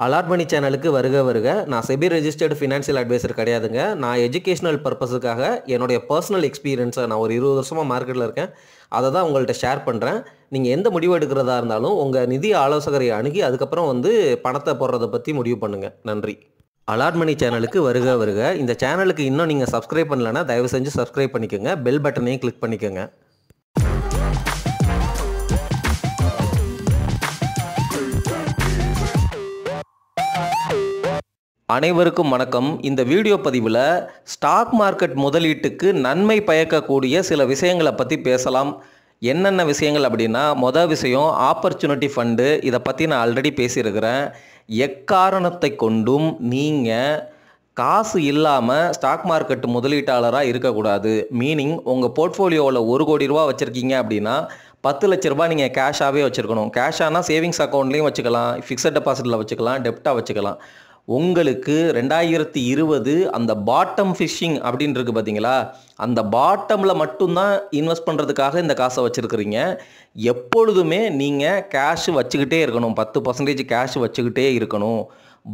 Allot மணி சேனலுக்கு வருக வருக. நான் செபி ரெஜிஸ்டர்டு ஃபினான்ஷியல் அட்வைசர் கிடையாதுங்க. நான் எஜுகேஷனல் பர்பஸுக்காக என்னுடைய பர்சனல் எக்ஸ்பீரியன்ஸை நான் ஒரு 20 வருஷமாக மார்க்கெட்டில் இருக்கேன். அதை தான் உங்கள்கிட்ட ஷேர் பண்ணுறேன். நீங்கள் எந்த முடிவு எடுக்கிறதா இருந்தாலும் உங்கள் நிதி ஆலோசகரை அணுகி அதுக்கப்புறம் பணத்தை போடுறதை பற்றி முடிவு பண்ணுங்கள். நன்றி. அலாட் மணி சேனலுக்கு வருக வருக. இந்த சேனலுக்கு இன்னும் நீங்கள் சப்ஸ்கிரைப் பண்ணலைன்னா தயவு செஞ்சு சப்ஸ்கிரைப் பண்ணிக்கோங்க. பெல் பட்டனையும் கிளிக் பண்ணிக்கோங்க. அனைவருக்கும் வணக்கம். இந்த வீடியோ பதிவில் ஸ்டாக் மார்க்கெட் முதலீட்டுக்கு நன்மை பயக்கக்கூடிய சில விஷயங்களை பற்றி பேசலாம். என்னென்ன விஷயங்கள் அப்படின்னா, மொதல் விஷயம் ஆப்பர்ச்சுனிட்டி ஃபண்டு. இதை பற்றி நான் ஆல்ரெடி பேசியிருக்கிறேன். எக்காரணத்தை கொண்டும் நீங்கள் காசு இல்லாமல் ஸ்டாக் மார்க்கெட் முதலீட்டாளராக இருக்கக்கூடாது. மீனிங் உங்கள் போர்ட்ஃபோலியோவில் 1 கோடி ரூபா வச்சுருக்கீங்க அப்படின்னா 10 லட்ச ரூபா நீங்கள் கேஷாகவே வச்சுருக்கணும். கேஷானா சேவிங்ஸ் அக்கௌண்ட்லேயும் வச்சுக்கலாம், ஃபிக்ஸட் டெபாசிட்டில் வச்சுக்கலாம், டெப்டாக வச்சுக்கலாம். உங்களுக்கு 2020 அந்த பாட்டம் ஃபிஷிங் அப்படின்னு இருக்குது பார்த்தீங்களா, அந்த பாட்டமில் மட்டும்தான் இன்வெஸ்ட் பண்ணுறதுக்காக இந்த காசை வச்சுருக்கிறீங்க. எப்பொழுதுமே நீங்கள் கேஷ் வச்சுக்கிட்டே இருக்கணும். 10% கேஷ் வச்சுக்கிட்டே இருக்கணும்.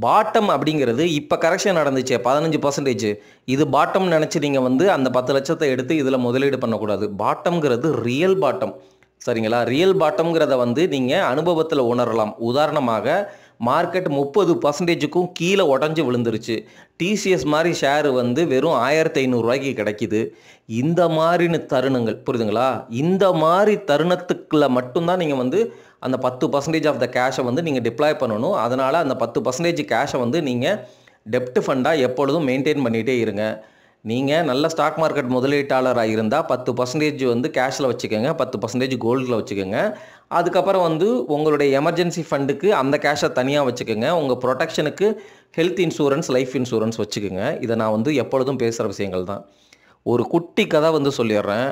பாட்டம் அப்படிங்கிறது இப்போ கரெக்ஷன் நடந்துச்சு 15%. இது பாட்டம் நினச்சி நீங்கள் அந்த 10 லட்சத்தை எடுத்து இதில் முதலீடு பண்ணக்கூடாது. பாட்டம்ங்கிறது ரியல் பாட்டம். சரிங்களா? ரியல் பாட்டம்ங்கிறத நீங்கள் அனுபவத்தில் உணரலாம். உதாரணமாக மார்க்கெட் 30%க்கும் கீழே உடஞ்சி விழுந்துருச்சு. டிசிஎஸ் மாதிரி ஷேர் வெறும் 1500 ரூபாய்க்கு கிடைக்கிது. இந்த மாதிரி தருணங்கள் புரியுதுங்களா? இந்த மாதிரி தருணத்துக்குள்ள மட்டும்தான் நீங்கள் அந்த 10% ஆஃப் த கேஷை நீங்கள் டிப்ளாய் பண்ணணும். அதனால் அந்த 10% கேஷை நீங்கள் டெப்ட் ஃபண்டாக எப்பொழுதும் மெயின்டைன் பண்ணிகிட்டே இருங்க. நீங்கள் நல்ல ஸ்டாக் மார்க்கெட் முதலீட்டாளராக இருந்தால் 10% கேஷில் வச்சுக்கோங்க, 10% கோல்டில் வச்சுக்கோங்க. அதுக்கப்புறம் உங்களுடைய எமர்ஜென்சி ஃபண்டுக்கு அந்த கேஷை தனியாக வச்சுக்கோங்க. உங்கள் ப்ரொடெக்ஷனுக்கு ஹெல்த் இன்சூரன்ஸ், லைஃப் இன்சூரன்ஸ் வச்சுக்கோங்க. இதை நான் எப்பொழுதும் பேசுகிற விஷயங்கள் தான். ஒரு குட்டி கதை சொல்லிடுறேன்.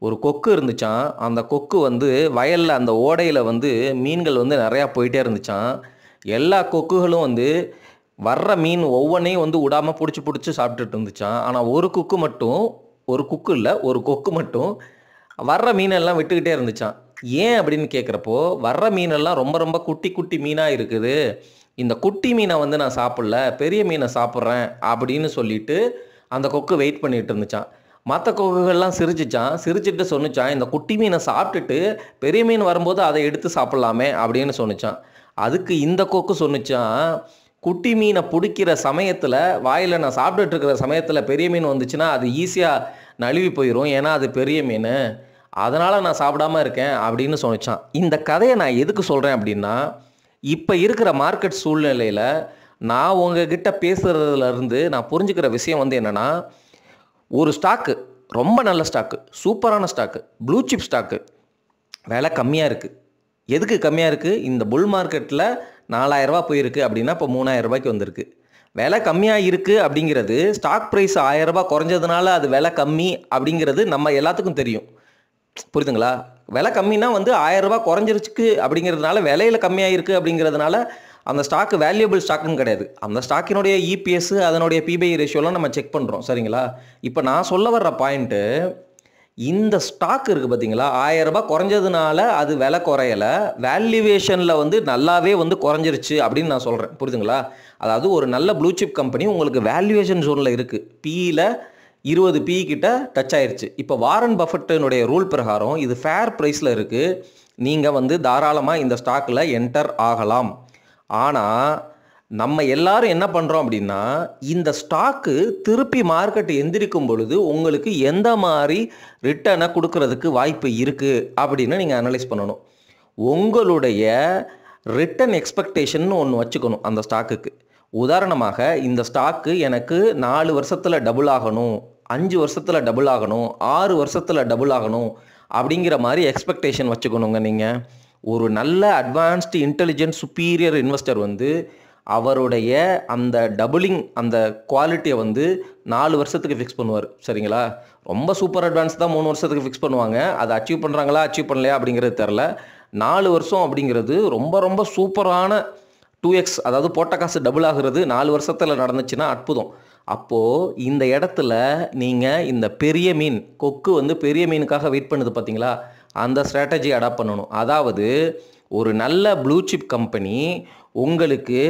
ஒரு கொக்கு இருந்துச்சான். அந்த கொக்கு வயலில் அந்த ஓடையில் மீன்கள் நிறையா போயிட்டே இருந்துச்சான். எல்லா கொக்குகளும் வர்ற மீன் ஒவ்வொன்றையும் விடாமல் பிடிச்சி சாப்பிட்டுட்டு இருந்துச்சான். ஆனால் ஒரு கொக்கு மட்டும் வர்ற மீனெல்லாம் விட்டுக்கிட்டே இருந்துச்சான். ஏன் அப்படின்னு கேட்குறப்போ, வர்ற மீனெல்லாம் ரொம்ப ரொம்ப குட்டி குட்டி மீனாக இருக்குது, இந்த குட்டி மீனை நான் சாப்பிடல, பெரிய மீனை சாப்பிட்றேன் அப்படின்னு சொல்லிட்டு அந்த கொக்கு வெயிட் பண்ணிகிட்டு இருந்துச்சான். மற்ற கொக்குகள்லாம் சிரிச்சிட்டு சொன்னிச்சான், இந்த குட்டி மீனை சாப்பிட்டுட்டு பெரிய மீன் வரும்போது அதை எடுத்து சாப்பிட்லாமே அப்படின்னு சொன்னிச்சான். அதுக்கு இந்த கொக்கு சொன்னிச்சான், குட்டி மீனை பிடிக்கிற சமயத்தில், வாயில் நான் சாப்பிட்டுட்டு இருக்கிற சமயத்தில் பெரிய மீன் வந்துச்சுன்னா அது ஈஸியாக நழுவி போயிடும், ஏன்னா அது பெரிய மீன், அதனால் நான் சாப்பிடாமல் இருக்கேன் அப்படின்னு சொன்னிச்சான். இந்த கதையை நான் எதுக்கு சொல்கிறேன் அப்படின்னா, இப்போ இருக்கிற மார்க்கெட் சூழ்நிலையில் நான் உங்ககிட்ட பேசுகிறதுலேருந்து நான் புரிஞ்சுக்கிற விஷயம் என்னென்னா, ஒரு ஸ்டாக்கு, ரொம்ப நல்ல ஸ்டாக்கு, சூப்பரான ஸ்டாக்கு, ப்ளூ சிப் ஸ்டாக்கு விலை கம்மியாக இருக்குது. எதுக்கு கம்மியாக இருக்குது? இந்த புல் மார்க்கெட்டில் 4000 ரூபா போயிருக்கு அப்படின்னா இப்போ 3000 ரூபாய்க்கு வந்திருக்கு. விலை கம்மியாக இருக்குது அப்படிங்கிறது, ஸ்டாக் ப்ரைஸ் 1000 ரூபாய் குறைஞ்சதுனால அது விலை கம்மி அப்படிங்கிறது நம்ம எல்லாத்துக்கும் தெரியும். புரியுதுங்களா? விலை கம்மினா 1000 ரூபாய் குறைஞ்சிருச்சு அப்படிங்கிறதுனால, விலையில் கம்மியாக இருக்குது அப்படிங்கிறதுனால அந்த ஸ்டாக்கு வேல்யூபிள் ஸ்டாக்குன்னு கிடையாது. அந்த ஸ்டாக்கினுடைய இபிஎஸ், அதனுடைய பிபிஐ ரேஷியோலாம் நம்ம செக் பண்ணுறோம். சரிங்களா? இப்போ நான் சொல்ல வர்ற பாயிண்ட்டு, இந்த ஸ்டாக் இருக்குது பார்த்தீங்களா, 1000 ரூபாய் குறைஞ்சதுனால அது விலை குறையலை, வேல்யூவேஷனில் நல்லாவே குறைஞ்சிருச்சு அப்படின்னு நான் சொல்கிறேன். புரியுதுங்களா? அதாவது ஒரு நல்ல ப்ளூ சிப் கம்பெனி உங்களுக்கு வேல்யூவேஷன் ஜோனில் இருக்குது. பியில் 20 PE கிட்ட டச் ஆயிடுச்சு. இப்போ வாரன் பஃபெட்டினுடைய ரூல் பிரகாரம் இது ஃபேர் ப்ரைஸில் இருக்குது. நீங்கள் தாராளமாக இந்த ஸ்டாக்கில் என்டர் ஆகலாம். ஆனால் நம்ம எல்லாரும் என்ன பண்ணுறோம் அப்படின்னா, இந்த ஸ்டாக்கு திருப்பி மார்க்கெட் எந்திரிக்கும் பொழுது உங்களுக்கு எந்த மாதிரி ரிட்டர்னை கொடுக்கறதுக்கு வாய்ப்பு இருக்குது அப்படின்னு நீங்கள் அனலைஸ் பண்ணணும். உங்களுடைய ரிட்டர்ன் எக்ஸ்பெக்டேஷன் ஒன்று வச்சுக்கணும் அந்த ஸ்டாக்குக்கு. உதாரணமாக, இந்த ஸ்டாக்கு எனக்கு 4 வருஷத்தில் டபுள் ஆகணும், 5 வருஷத்தில் டபுள் ஆகணும், 6 வருஷத்தில் டபுள் ஆகணும் அப்படிங்கிற மாதிரி எக்ஸ்பெக்டேஷன் வச்சுக்கணுங்க. நீங்கள் ஒரு நல்ல அட்வான்ஸ்டு இன்டெலிஜென்ட் சுப்பீரியர் இன்வெஸ்டர் அவருடைய அந்த டபுளிங், அந்த குவாலிட்டியை 4 வருஷத்துக்கு ஃபிக்ஸ் பண்ணுவார். சரிங்களா? ரொம்ப சூப்பர் அட்வான்ஸ் தான் 3 வருஷத்துக்கு ஃபிக்ஸ் பண்ணுவாங்க. அதை அச்சீவ் பண்ணுறாங்களா அச்சீவ் பண்ணலையா அப்படிங்கிறது தெரில. 4 வருஷம் அப்படிங்கிறது ரொம்ப ரொம்ப சூப்பரான 2x, அதாவது போட்ட காசு டபுள் ஆகிறது 4 வருஷத்தில் நடந்துச்சுன்னா அற்புதம். அப்போது இந்த இடத்துல நீங்கள் இந்த பெரிய மீன், கொக்கு பெரிய மீனுக்காக வெயிட் பண்ணுது பார்த்தீங்களா, அந்த ஸ்ட்ராட்டஜி அடாப்ட் பண்ணணும். அதாவது ஒரு நல்ல ப்ளூ சிப் கம்பெனி உங்களுக்கு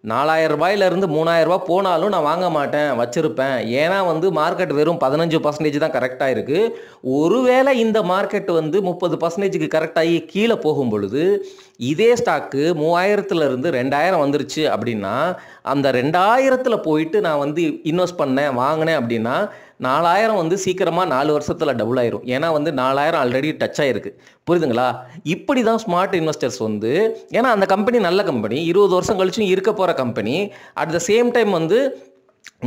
4000 ரூபாயிலிருந்து 3000 ரூபாய் போனாலும் நான் வாங்க மாட்டேன், வச்சிருப்பேன். ஏன்னா வந்து மார்க்கெட் வெறும் 15% தான் கரெக்டாக இருக்குது. ஒருவேளை இந்த மார்க்கெட் வந்து 30%க்கு கரெக்டாகி கீழே போகும் பொழுது இதே ஸ்டாக்கு 3000லேருந்து 2000 வந்துருச்சு அப்படின்னா, அந்த 2000ல் போயிட்டு நான் வந்து இன்வெஸ்ட் பண்ணேன், வாங்கினேன் அப்படின்னா 4000 வந்து சீக்கிரமாக 4 வருஷத்தில் டபுள் ஆயிரும். ஏன்னா வந்து 4000 ஆல்ரெடி டச் ஆகிருக்கு. புரியுதுங்களா? இப்படி தான் ஸ்மார்ட் இன்வெஸ்டர்ஸ் வந்து, ஏன்னா அந்த கம்பெனி நல்ல கம்பெனி, 20 வருஷம் கழிச்சும் இருக்க போகிற company, at the same time வந்து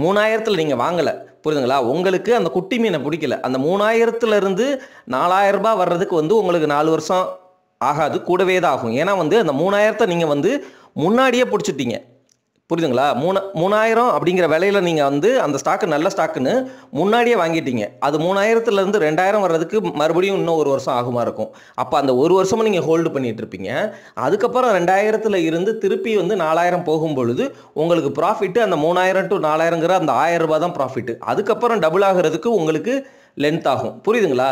3000ல் நீங்கள் வாங்கலை. புரியுதுங்களா? உங்களுக்கு அந்த குட்டி மீனை பிடிக்கல. அந்த 3000லேருந்து 4000 ரூபாய் வர்றதுக்கு வந்து உங்களுக்கு 4 வருஷம் ஆகாது, கூடவே தான் ஆகும். ஏன்னா வந்து அந்த 3000 நீங்கள் வந்து முன்னாடியே பிடிச்சிட்டீங்க. புரியுதுங்களா? 3000 அப்படிங்கிற விலையில நீங்கள் வந்து அந்த ஸ்டாக்கு நல்ல ஸ்டாக்குன்னு முன்னாடியே வாங்கிட்டீங்க. அது 3000லேருந்து 2000 வர்றதுக்கு மறுபடியும் இன்னும் 1 வருஷம் ஆகுமா இருக்கும். அப்போ அந்த 1 வருஷமும் நீங்கள் ஹோல்டு பண்ணிட்டு இருப்பீங்க. அதுக்கப்புறம் 2000ல் இருந்து திருப்பி வந்து 4000 போகும் பொழுது உங்களுக்கு ப்ராஃபிட்டு அந்த 3000 டு 4000ங்கிற அந்த 1000 ரூபாய் தான் ப்ராஃபிட்டு. அதுக்கப்புறம் டபுள் ஆகிறதுக்கு உங்களுக்கு லென்த் ஆகும். புரியுதுங்களா?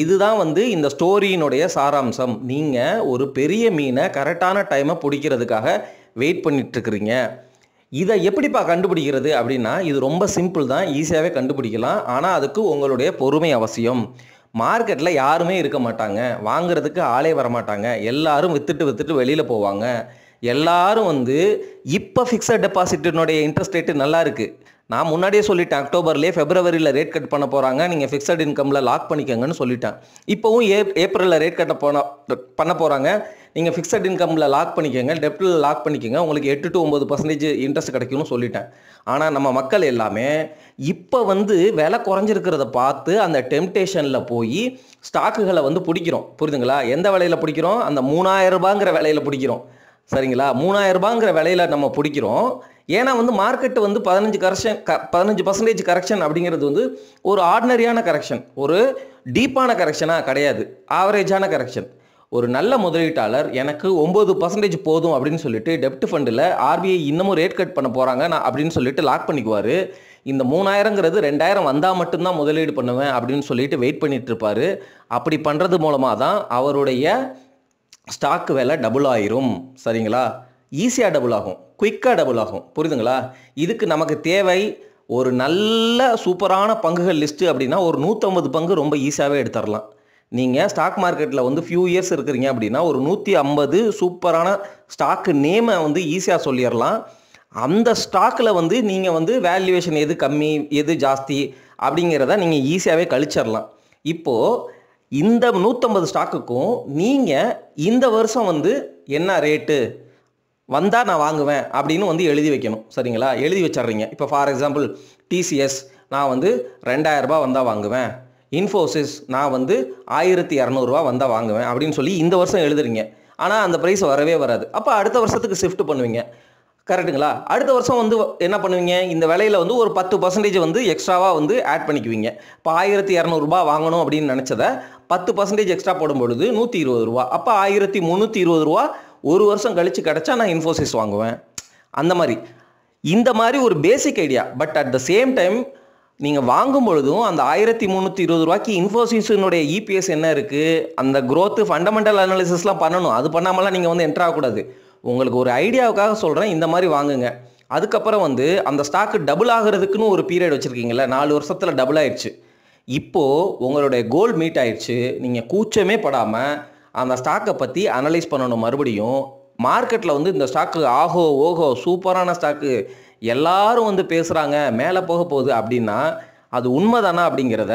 இதுதான் வந்து இந்த ஸ்டோரியினுடைய சாராம்சம். நீங்கள் ஒரு பெரிய மீனை கரெக்டான டைமை பிடிக்கிறதுக்காக வெயிட் பண்ணிட்டுருக்கிறீங்க. இதை எப்படிப்பா கண்டுபிடிக்கிறது அப்படின்னா, இது ரொம்ப சிம்பிள் தான், ஈஸியாகவே கண்டுபிடிக்கலாம். ஆனால் அதுக்கு உங்களுடைய பொறுமை அவசியம். மார்க்கெட்டில் யாருமே இருக்க மாட்டாங்க, வாங்குறதுக்கு ஆளே வரமாட்டாங்க. எல்லாரும் விற்றுட்டு வெளியில் போவாங்க. எல்லாரும் வந்து இப்போ ஃபிக்ஸட் டெபாசிட்டினுடைய இன்ட்ரெஸ்ட் ரேட்டு நல்லா இருக்குது. நான் முன்னாடியே சொல்லிட்டேன், அக்டோபர்லேயே ஃபெப்ரவரியில் ரேட் கட் பண்ண போகிறாங்க, நீங்கள் ஃபிக்ஸட் இன்கமில் லாக் பண்ணிக்கங்கன்னு சொல்லிட்டேன். இப்போவும் ஏப்ரலில் ரேட் கட் பண்ண போகிறாங்க, நீங்கள் ஃபிக்ஸட் இன்கமில் லாக் பண்ணிக்கோங்க, டெப்டில் லாக் பண்ணிக்கோங்க, உங்களுக்கு 8 to 9% இன்ட்ரெஸ்ட் கிடைக்கும்னு சொல்லிட்டேன். ஆனால் நம்ம மக்கள் எல்லாமே இப்போ வந்து விலை குறைஞ்சிருக்கிறத பார்த்து அந்த டெம்டேஷனில் போய் ஸ்டாக்குகளை வந்து பிடிக்கிறோம். புரியுதுங்களா? எந்த விலையில் பிடிக்கிறோம்? அந்த 3000 ரூபாங்கிற விலையில் பிடிக்கிறோம். சரிங்களா? 3000 ரூபாங்கிற விலையில் நம்ம பிடிக்கிறோம். ஏன்னா வந்து மார்க்கெட்டு வந்து 15% கரெக்ஷன் அப்படிங்கிறது வந்து ஒரு ஆர்டினரியான கரெக்ஷன், ஒரு டீப்பான கரெக்ஷனாக கிடையாது, ஆவரேஜான கரெக்ஷன். ஒரு நல்ல முதலீட்டாளர் எனக்கு 9% போதும் அப்படின்னு சொல்லிட்டு டெப்ட் ஃபண்டில் ஆர்பிஐ இன்னமும் ரேட் கட் பண்ண போகிறாங்க நான் அப்படின்னு சொல்லிட்டு லாக் பண்ணிக்குவார். இந்த 3000ங்கிறது 2000 வந்தால் மட்டும்தான் முதலீடு பண்ணுவேன் அப்படின்னு சொல்லிட்டு வெயிட் பண்ணிட்டு இருப்பார். அப்படி பண்ணுறது மூலமாக தான் அவருடைய ஸ்டாக்கு விலை டபுள் ஆயிரும். சரிங்களா? ஈஸியாக டபுள் ஆகும், குயிக்காக டபுள் ஆகும். புரியுதுங்களா? இதுக்கு நமக்கு தேவை ஒரு நல்ல சூப்பரான பங்குகள் லிஸ்ட்டு அப்படின்னா ஒரு 150 பங்கு ரொம்ப ஈஸியாகவே எடுத்துடலாம். நீங்கள் ஸ்டாக் மார்க்கெட்டில் வந்து ஃபியூ இயர்ஸ் இருக்கிறீங்க அப்படின்னா ஒரு 150 சூப்பரான ஸ்டாக்கு நேமை வந்து ஈஸியாக சொல்லிடலாம். அந்த ஸ்டாக்கில் வந்து நீங்கள் வந்து வேல்யூவேஷன் எது கம்மி எது ஜாஸ்தி அப்படிங்கிறத நீங்கள் ஈஸியாகவே கழிச்சிடலாம். இப்போது இந்த 150 ஸ்டாக்குக்கும் நீங்கள் இந்த வருஷம் வந்து என்ன ரேட்டு வந்தால் நான் வாங்குவேன் அப்படின்னு வந்து எழுதி வைக்கணும். சரிங்களா? எழுதி வச்சிட்றீங்க. இப்போ ஃபார் எக்ஸாம்பிள் டிசிஎஸ் நான் வந்து 2000 ரூபாய் வந்தால் வாங்குவேன், இன்ஃபோசிஸ் நான் வந்து 1200 ரூபா வந்தால் வாங்குவேன் அப்படின்னு சொல்லி இந்த வருஷம் எழுதுறீங்க. ஆனால் அந்த ப்ரைஸ் வரவே வராது. அப்போ அடுத்த வருஷத்துக்கு ஷிஃப்ட் பண்ணுவீங்க. கரெக்டுங்களா? அடுத்த வருஷம் வந்து என்ன பண்ணுவீங்க? இந்த விலையில் வந்து ஒரு 10% வந்து எக்ஸ்ட்ராவாக வந்து ஆட் பண்ணிக்குவீங்க. இப்போ 1200 ரூபா வாங்கணும் அப்படின்னு நினச்சதை 10% எக்ஸ்ட்ரா போடும் பொழுது 120 ரூபா. அப்போ 1320 ரூபா ஒரு வருஷம் கழித்து கிடச்சா நான் இன்ஃபோசிஸ் வாங்குவேன். அந்த மாதிரி இந்த மாதிரி ஒரு basic idea. But at the same time நீங்கள் வாங்கும் பொழுதும் அந்த 1320 ரூபாய்க்கு இன்ஃபோசிஸினுடைய இபிஎஸ் என்ன இருக்குது, அந்த க்ரோத்து ஃபண்டமெண்டல் அனாலிசிஸ்லாம் பண்ணணும். அது பண்ணாமலாம் நீங்கள் வந்து என்ட்ரு ஆகக்கூடாது. உங்களுக்கு ஒரு ஐடியாவுக்காக சொல்கிறேன், இந்த மாதிரி வாங்குங்க. அதுக்கப்புறம் வந்து அந்த ஸ்டாக்கு டபுள் ஆகிறதுக்குன்னு ஒரு பீரியட் வச்சுருக்கீங்களா, 4 வருஷத்தில் டபுள் ஆயிடுச்சு. இப்போது உங்களுடைய கோல் மீட் ஆயிடுச்சு. நீங்கள் கூச்சமே படாமல் அந்த ஸ்டாக்கை பற்றி அனலைஸ் பண்ணணும். மறுபடியும் மார்க்கெட்டில் வந்து இந்த ஸ்டாக்கு ஆஹோ ஓஹோ சூப்பரான ஸ்டாக்கு எல்லாரும் வந்து பேசுகிறாங்க, மேலே போக போகுது அப்படின்னா அது உண்மைதானா அப்படிங்கிறத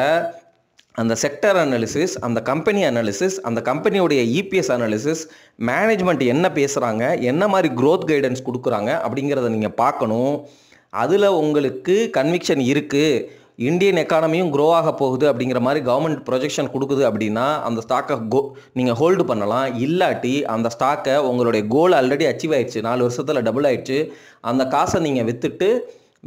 அந்த செக்டர் அனாலிசிஸ், அந்த கம்பெனி அனாலிசிஸ், அந்த கம்பெனியோடைய இபிஎஸ் அனாலிசிஸ், மேனேஜ்மெண்ட் என்ன பேசுகிறாங்க, என்ன மாதிரி க்ரோத் கைடன்ஸ் கொடுக்குறாங்க அப்படிங்கிறத நீங்கள் பார்க்கணும். அதில் உங்களுக்கு கன்விக்ஷன் இருக்குது, இந்தியன் எக்கானமியும் க்ரோ ஆக போகுது அப்படிங்கிற மாதிரி கவர்மெண்ட் ப்ரொஜெக்ஷன் கொடுக்குது அப்படின்னா அந்த ஸ்டாக்கை நீங்கள் ஹோல்டு பண்ணலாம். இல்லாட்டி அந்த ஸ்டாக்கை உங்களுடைய கோல் ஆல்ரெடி அச்சீவ் ஆயிடுச்சு, 4 வருஷத்தில் டபுள் ஆயிடுச்சு, அந்த காசை நீங்கள் விற்றுட்டு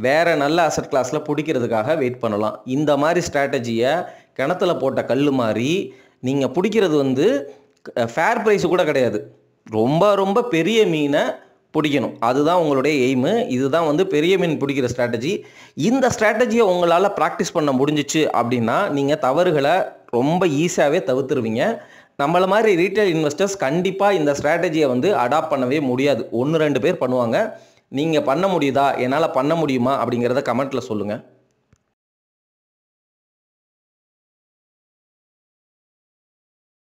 வேறு நல்ல அசட் கிளாஸில் பிடிக்கிறதுக்காக வெயிட் பண்ணலாம். இந்த மாதிரி ஸ்ட்ராட்டஜியை கிணத்துல போட்ட கல் மாதிரி நீங்கள் பிடிக்கிறது வந்து ஃபேர் ப்ரைஸு கூட கிடையாது, ரொம்ப ரொம்ப பெரிய மீனை பிடிக்கணும். அதுதான் உங்களுடைய எய்மு. இதுதான் வந்து பெரிய மீன் பிடிக்கிற ஸ்ட்ராட்டஜி. இந்த ஸ்ட்ராட்டஜியை உங்களால் ப்ராக்டிஸ் பண்ண முடிஞ்சிச்சு அப்படின்னா நீங்கள் தவறுகளை ரொம்ப ஈஸியாகவே தவிர்த்துருவீங்க. நம்மளை மாதிரி ரீட்டைல் இன்வெஸ்டர்ஸ் கண்டிப்பாக இந்த ஸ்ட்ராட்டஜியை வந்து அடாப்ட் பண்ணவே முடியாது. 1-2 பேர் பண்ணுவாங்க. நீங்கள் பண்ண முடியுதா? என்னால் பண்ண முடியுமா? அப்படிங்கிறத கமெண்ட்டில் சொல்லுங்கள்.